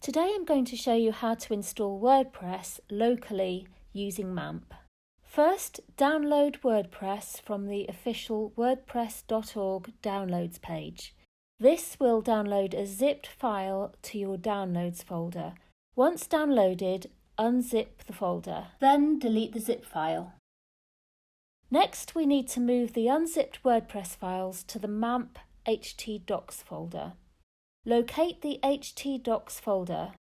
Today I'm going to show you how to install WordPress locally using MAMP. First, download WordPress from the official wordpress.org downloads page. This will download a zipped file to your downloads folder. Once downloaded, unzip the folder, then delete the zip file. Next, we need to move the unzipped WordPress files to the MAMP htdocs folder. Locate the htdocs folder.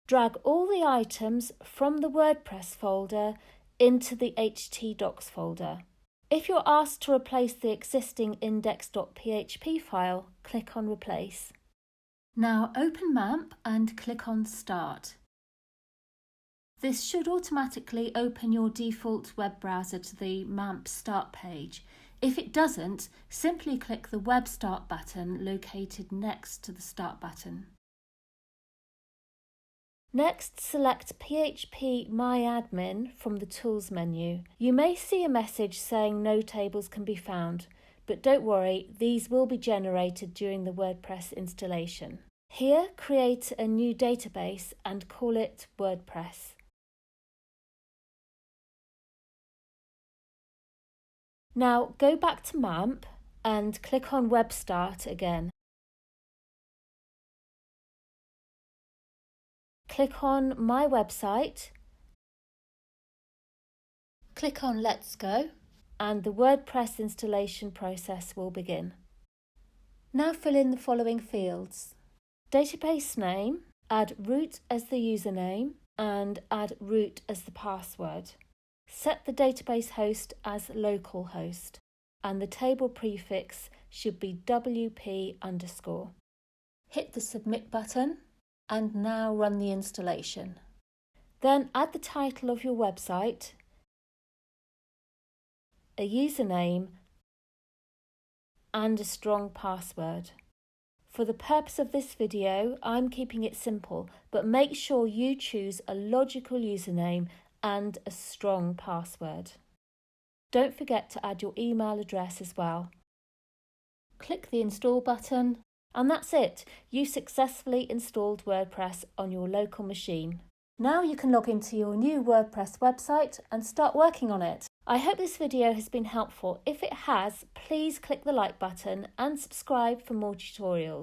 Drag all the items from the WordPress folder into the htdocs folder. If you're asked to replace the existing index.php file, click on Replace. Now open MAMP and click on Start. This should automatically open your default web browser to the MAMP Start page. If it doesn't, simply click the Web Start button located next to the Start button. Next, select PHP My Admin from the Tools menu. You may see a message saying no tables can be found, but don't worry, these will be generated during the WordPress installation. Here, create a new database and call it WordPress. Now go back to MAMP and click on Web Start again. Click on My Website, click on Let's Go, and the WordPress installation process will begin. Now fill in the following fields. Database name, add root as the username and add root as the password. Set the database host as localhost and the table prefix should be WP_. Hit the Submit button and now run the installation. Then add the title of your website, a username and a strong password. For the purpose of this video, I'm keeping it simple, but make sure you choose a logical username and a strong password. Don't forget to add your email address as well. Click the Install button, and that's it. You successfully installed WordPress on your local machine. Now you can log into your new WordPress website and start working on it. I hope this video has been helpful. If it has, please click the like button and subscribe for more tutorials.